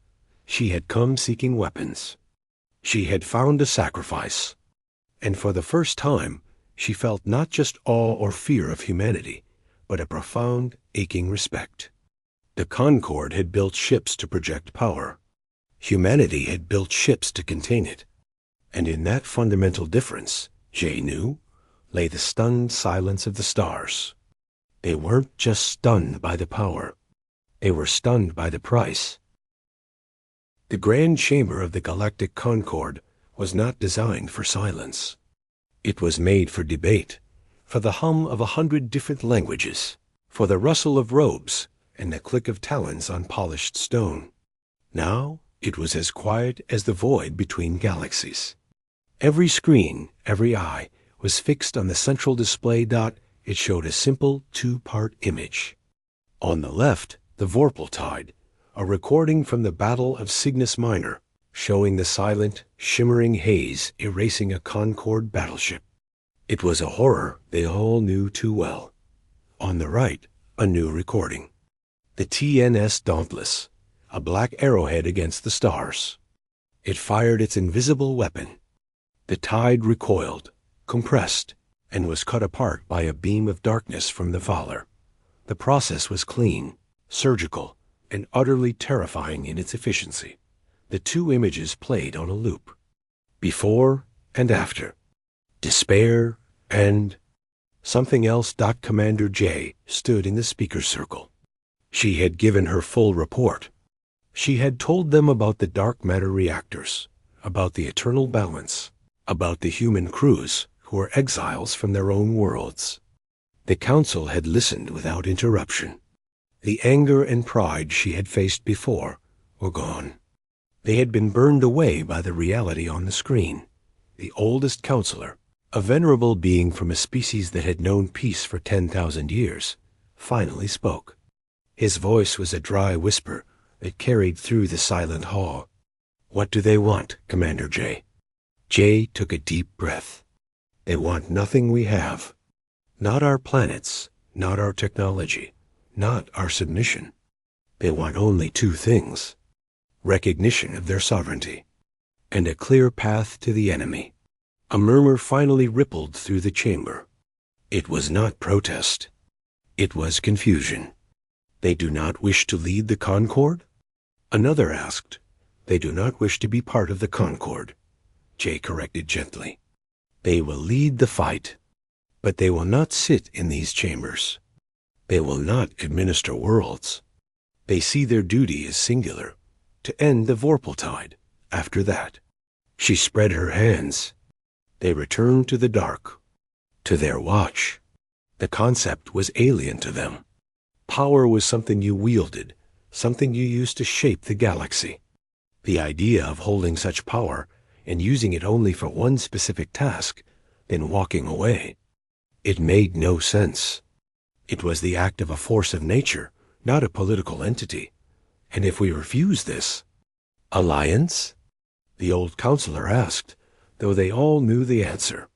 A: She had come seeking weapons. She had found a sacrifice. And for the first time, she felt not just awe or fear of humanity, but a profound, aching respect. The Concorde had built ships to project power. Humanity had built ships to contain it. And in that fundamental difference, Jay knew, lay the stunned silence of the stars. They weren't just stunned by the power. They were stunned by the price. The grand chamber of the Galactic Concorde was not designed for silence. It was made for debate, for the hum of 100 different languages, for the rustle of robes and the click of talons on polished stone. Now it was as quiet as the void between galaxies. Every screen, every eye, was fixed on the central display. It showed a simple two-part image. On the left, the Vorpal Tide, a recording from the Battle of Cygnus Minor, showing the silent, shimmering haze erasing a Concorde battleship. It was a horror they all knew too well. On the right, a new recording. The TNS Dauntless, a black arrowhead against the stars. It fired its invisible weapon. The tide recoiled, compressed, and was cut apart by a beam of darkness from the Valor. The process was clean, surgical, and utterly terrifying in its efficiency. The two images played on a loop. Before and after. Despair and something else. Commander Jay stood in the speaker's circle. She had given her full report. She had told them about the dark matter reactors, about the eternal balance, about the human crews who were exiles from their own worlds. The council had listened without interruption. The anger and pride she had faced before were gone. They had been burned away by the reality on the screen. The oldest counselor, a venerable being from a species that had known peace for 10,000 years, finally spoke. His voice was a dry whisper that carried through the silent hall. What do they want, Commander Jay? Jay took a deep breath. They want nothing we have. Not our planets, not our technology, not our submission. They want only two things: recognition of their sovereignty and a clear path to the enemy. A murmur finally rippled through the chamber. It was not protest. It was confusion. They do not wish to lead the Concord? Another asked. They do not wish to be part of the Concord, Jay corrected gently. They will lead the fight, but they will not sit in these chambers. They will not administer worlds. They see their duty as singular, to end the Vorpal. After that, she spread her hands. They returned to the dark, to their watch. The concept was alien to them. Power was something you wielded, something you used to shape the galaxy. The idea of holding such power and using it only for one specific task, then walking away, it made no sense. It was the act of a force of nature, not a political entity. And if we refuse this, alliance? The old counselor asked, though they all knew the answer.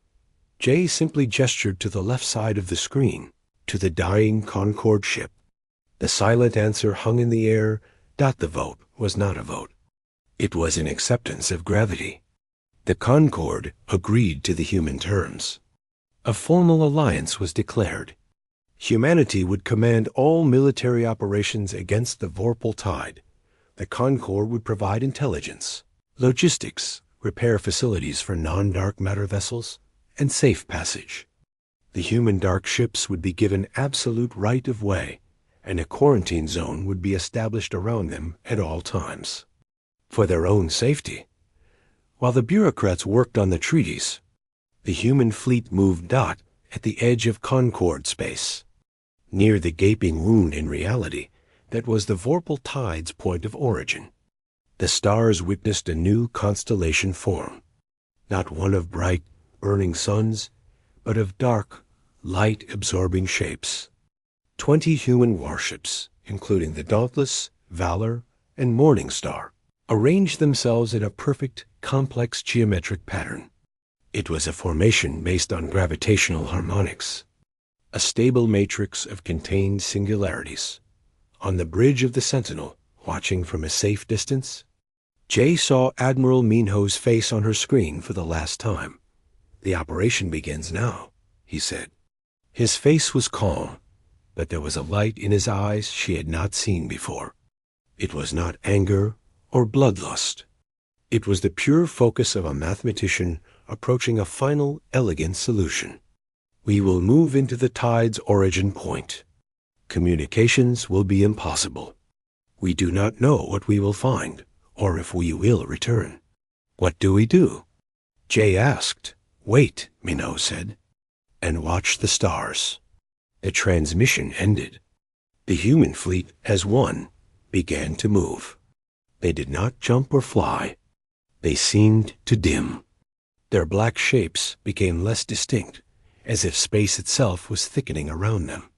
A: Jay simply gestured to the left side of the screen, to the dying Concord ship. The silent answer hung in the air that the vote was not a vote. It was an acceptance of gravity. The Concord agreed to the human terms. A formal alliance was declared. Humanity would command all military operations against the Vorpal Tide. The Concord would provide intelligence, logistics, repair facilities for non-dark matter vessels, and safe passage. The human dark ships would be given absolute right of way, and a quarantine zone would be established around them at all times. For their own safety. While the bureaucrats worked on the treaties, the human fleet moved dot at the edge of Concord space, near the gaping wound in reality that was the Vorpal Tide's point of origin. The stars witnessed a new constellation form, not one of bright, burning suns, but of dark, light-absorbing shapes. 20 human warships, including the Dauntless, Valor, and Morning Star, arranged themselves in a perfect, complex geometric pattern. It was a formation based on gravitational harmonics, a stable matrix of contained singularities. On the bridge of the Sentinel, watching from a safe distance, Jay saw Admiral Minho's face on her screen for the last time. "The operation begins now," he said. His face was calm, but there was a light in his eyes she had not seen before. It was not anger or bloodlust. It was the pure focus of a mathematician approaching a final, elegant solution. "We will move into the tide's origin point. Communications will be impossible. We do not know what we will find, or if we will return. What do we do?" Jay asked. "Wait," Minho said, "and watch the stars." The transmission ended. The human fleet, as one, began to move. They did not jump or fly. They seemed to dim. Their black shapes became less distinct, as if space itself was thickening around them.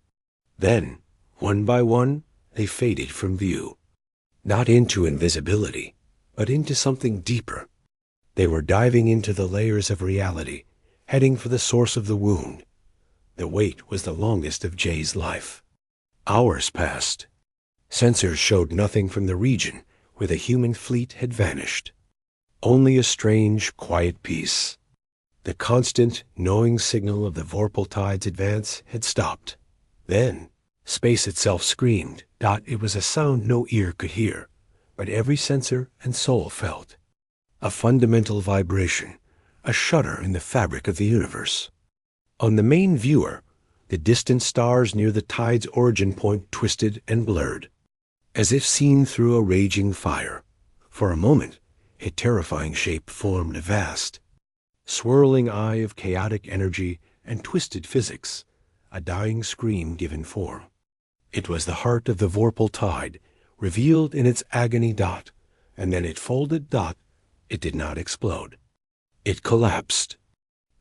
A: Then, one by one, they faded from view. Not into invisibility, but into something deeper. They were diving into the layers of reality, heading for the source of the wound. The wait was the longest of Jay's life. Hours passed. Sensors showed nothing from the region where the human fleet had vanished. Only a strange, quiet peace. The constant, knowing signal of the Vorpal Tide's advance had stopped. Then, space itself screamed. It was a sound no ear could hear, but every sensor and soul felt. A fundamental vibration, a shudder in the fabric of the universe. On the main viewer, the distant stars near the tide's origin point twisted and blurred, as if seen through a raging fire. For a moment, a terrifying shape formed, a vast, swirling eye of chaotic energy and twisted physics, a dying scream given form. It was the heart of the Vorpal Tide, revealed in its agony. And then it folded. It did not explode. It collapsed.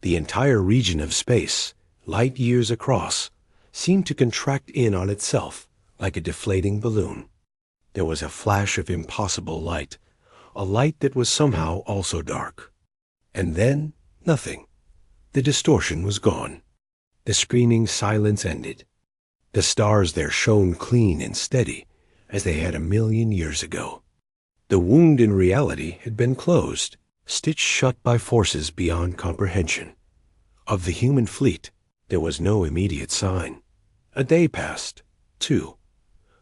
A: The entire region of space, light years across, seemed to contract in on itself like a deflating balloon. There was a flash of impossible light, a light that was somehow also dark. And then, nothing. The distortion was gone. The screaming silence ended. The stars there shone clean and steady, as they had 1,000,000 years ago. The wound in reality had been closed, stitched shut by forces beyond comprehension. Of the human fleet, there was no immediate sign. A day passed, 2.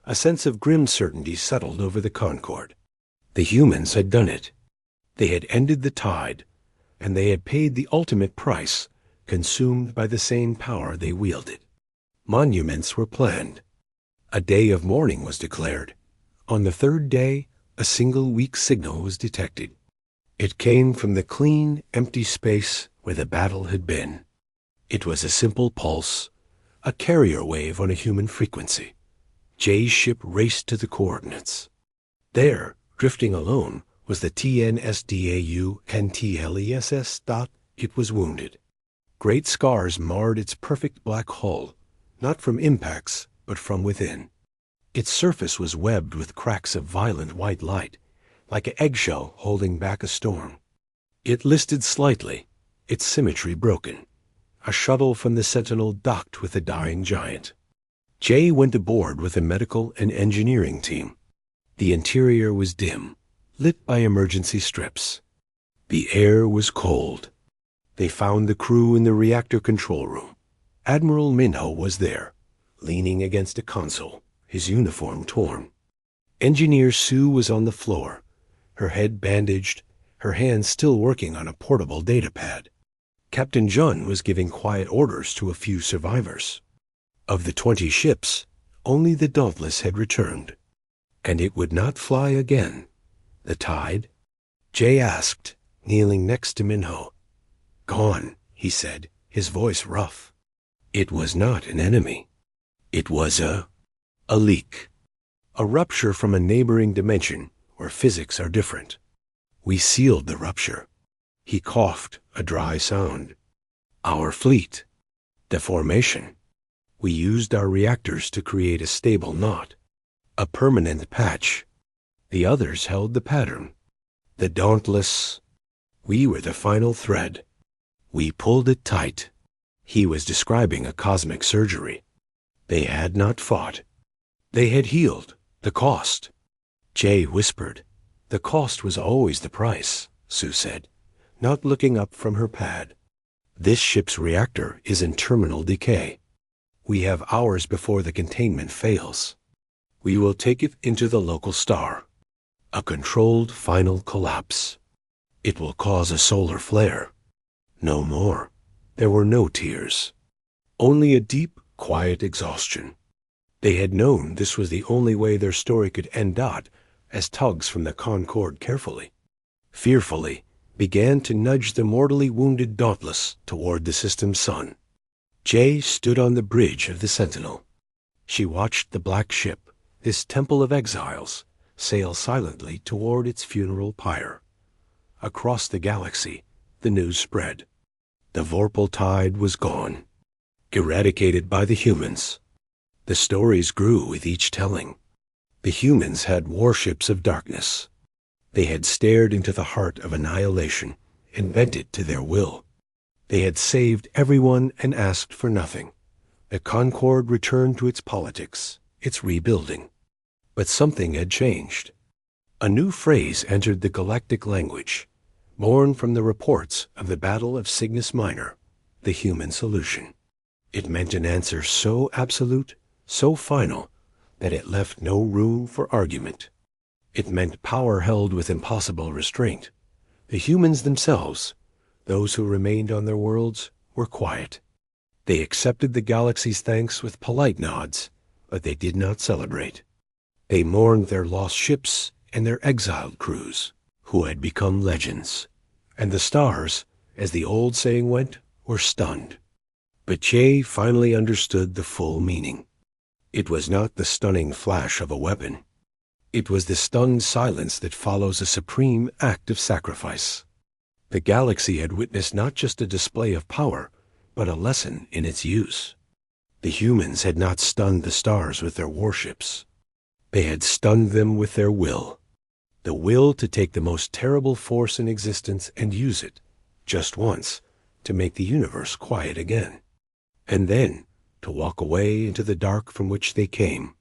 A: A sense of grim certainty settled over the Concorde. The humans had done it. They had ended the tide, and they had paid the ultimate price, consumed by the same power they wielded. Monuments were planned. A day of mourning was declared. On the 3rd day, a single weak signal was detected. It came from the clean, empty space where the battle had been. It was a simple pulse, a carrier wave on a human frequency. Jay's ship raced to the coordinates. There, drifting alone, was the TNSDAU NTLESS. It was wounded. Great scars marred its perfect black hull, not from impacts, but from within. Its surface was webbed with cracks of violent white light, like an eggshell holding back a storm. It listed slightly, its symmetry broken. A shuttle from the Sentinel docked with the dying giant. Jay went aboard with a medical and engineering team. The interior was dim, lit by emergency strips. The air was cold. They found the crew in the reactor control room. Admiral Minho was there, leaning against a console, his uniform torn. Engineer Sue was on the floor, her head bandaged, her hands still working on a portable data pad. Captain John was giving quiet orders to a few survivors. Of the 20 ships, only the Dauntless had returned. And it would not fly again. The tide? Jay asked, kneeling next to Minho. Gone, he said, his voice rough. It was not an enemy. It was a leak. A rupture from a neighboring dimension where physics are different. We sealed the rupture. He coughed, a dry sound. Our fleet. The formation. We used our reactors to create a stable knot. A permanent patch. The others held the pattern. The Dauntless. We were the final thread. We pulled it tight. He was describing a cosmic surgery. They had not fought. They had healed. The cost. Jay whispered. The cost was always the price, Sue said, not looking up from her pad. This ship's reactor is in terminal decay. We have hours before the containment fails. We will take it into the local star. A controlled final collapse. It will cause a solar flare. No more. There were no tears. Only a deep, quiet exhaustion. They had known this was the only way their story could end. As tugs from the Concorde carefully, fearfully, began to nudge the mortally wounded Dauntless toward the system's sun. Jay stood on the bridge of the Sentinel. She watched the black ship, this temple of exiles, sail silently toward its funeral pyre. Across the galaxy, the news spread. The Vorpal tide was gone, eradicated by the humans. The stories grew with each telling. The humans had warships of darkness. They had stared into the heart of annihilation and bent it to their will. They had saved everyone and asked for nothing. The Concorde returned to its politics, its rebuilding. But something had changed. A new phrase entered the galactic language, born from the reports of the Battle of Cygnus Minor, the human solution. It meant an answer so absolute, so final, that it left no room for argument. It meant power held with impossible restraint. The humans themselves, those who remained on their worlds, were quiet. They accepted the galaxy's thanks with polite nods, but they did not celebrate. They mourned their lost ships and their exiled crews, who had become legends. And the stars, as the old saying went, were stunned. But Jay finally understood the full meaning. It was not the stunning flash of a weapon. It was the stunned silence that follows a supreme act of sacrifice. The galaxy had witnessed not just a display of power, but a lesson in its use. The humans had not stunned the stars with their warships. They had stunned them with their will. The will to take the most terrible force in existence and use it, just once, to make the universe quiet again. and then to walk away into the dark from which they came.